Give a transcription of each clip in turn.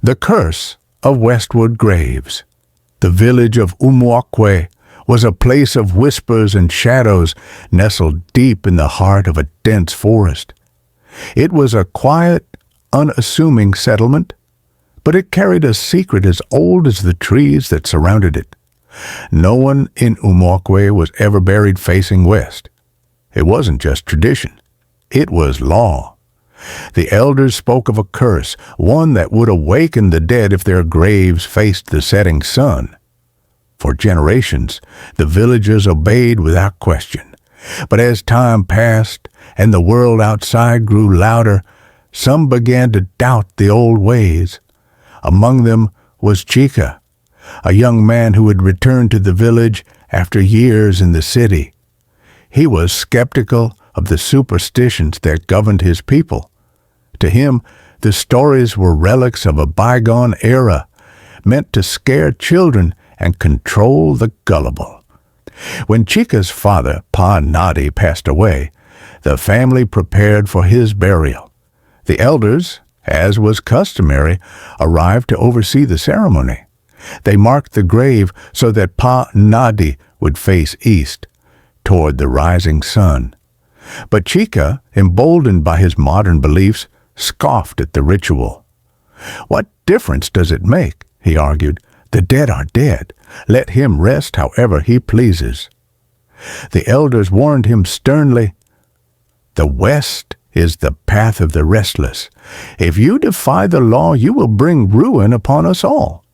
The Curse of Westwood Graves. The village of Umwakwe was a place of whispers and shadows nestled deep in the heart of a dense forest. It was a quiet, unassuming settlement, but it carried a secret as old as the trees that surrounded it. No one in Umwakwe was ever buried facing west. It wasn't just tradition. It was law. The elders spoke of a curse, one that would awaken the dead if their graves faced the setting sun. For generations, the villagers obeyed without question. But as time passed and the world outside grew louder, some began to doubt the old ways. Among them was Chika, a young man who had returned to the village after years in the city. He was skeptical of the superstitions that governed his people. To him, the stories were relics of a bygone era, meant to scare children and control the gullible. When Chika's father, Pa Nadi, passed away, the family prepared for his burial. The elders, as was customary, arrived to oversee the ceremony. They marked the grave so that Pa Nadi would face east, toward the rising sun. But Chika, emboldened by his modern beliefs, scoffed at the ritual. "What difference does it make?" he argued. "The dead are dead. Let him rest however he pleases." The elders warned him sternly, "The West is the path of the restless. If you defy the law, you will bring ruin upon us all."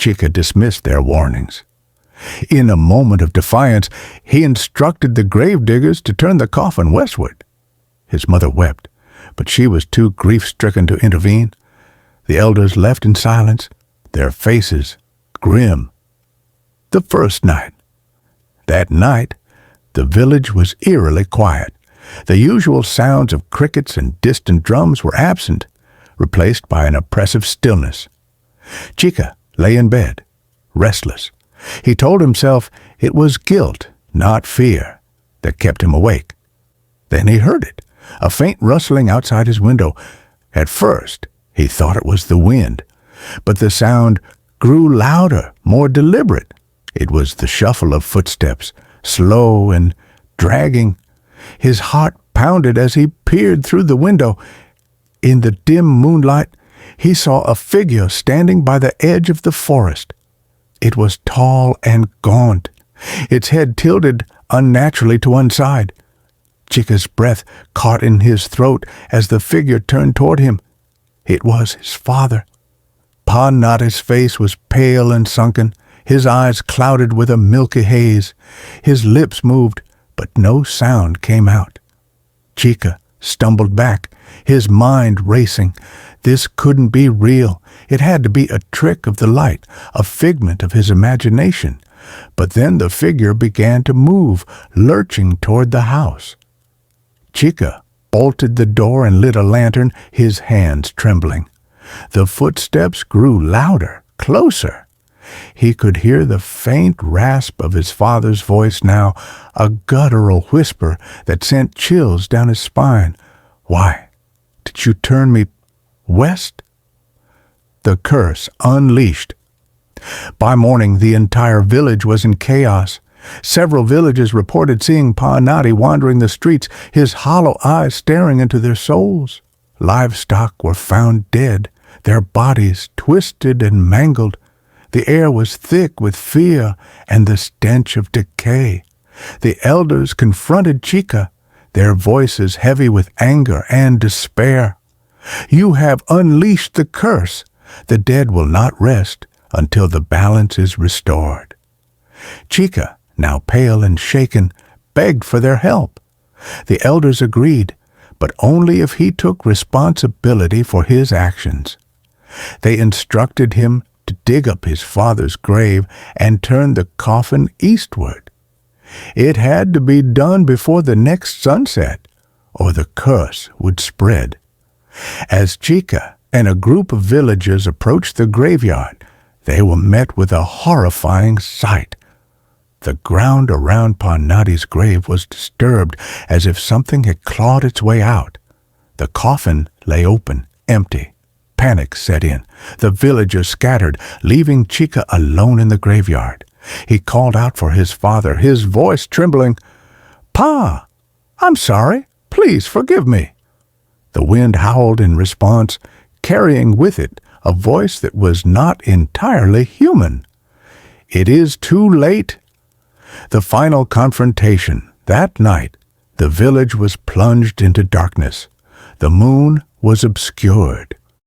Chika dismissed their warnings. In a moment of defiance, he instructed the gravediggers to turn the coffin westward. His mother wept, but she was too grief-stricken to intervene. The elders left in silence, their faces grim. The first night. That night, the village was eerily quiet. The usual sounds of crickets and distant drums were absent, replaced by an oppressive stillness. Chika lay in bed, restless. He told himself it was guilt, not fear, that kept him awake. Then he heard it, a faint rustling outside his window. At first, he thought it was the wind, but the sound grew louder, more deliberate. It was the shuffle of footsteps, slow and dragging. His heart pounded as he peered through the window. In the dim moonlight, he saw a figure standing by the edge of the forest. It was tall and gaunt, its head tilted unnaturally to one side. Chika's breath caught in his throat as the figure turned toward him. It was his father. Pa Nadi's face was pale and sunken, his eyes clouded with a milky haze. His lips moved, but no sound came out. Chika stumbled back, his mind racing. This couldn't be real. It had to be a trick of the light, a figment of his imagination. But then the figure began to move, lurching toward the house. Chika bolted the door and lit a lantern, his hands trembling. The footsteps grew louder, closer. He could hear the faint rasp of his father's voice now, a guttural whisper that sent chills down his spine. "Why did you turn me west?" The curse unleashed. By morning, the entire village was in chaos. Several villagers reported seeing Pa Nadi wandering the streets, his hollow eyes staring into their souls. Livestock were found dead, their bodies twisted and mangled. The air was thick with fear and the stench of decay. The elders confronted Chika, their voices heavy with anger and despair. "You have unleashed the curse. The dead will not rest until the balance is restored." Chika, now pale and shaken, begged for their help. The elders agreed, but only if he took responsibility for his actions. They instructed him to dig up his father's grave and turn the coffin eastward. It had to be done before the next sunset, or the curse would spread. As Chika and a group of villagers approached the graveyard, they were met with a horrifying sight. The ground around Pa Nadi's grave was disturbed, as if something had clawed its way out. The coffin lay open, empty. Panic set in. The villagers scattered, leaving Chica alone in the graveyard. He called out for his father, his voice trembling. "Pa, I'm sorry. Please forgive me." The wind howled in response, carrying with it a voice that was not entirely human. "It is too late." The final confrontation. That night, the village was plunged into darkness. The moon was obscured.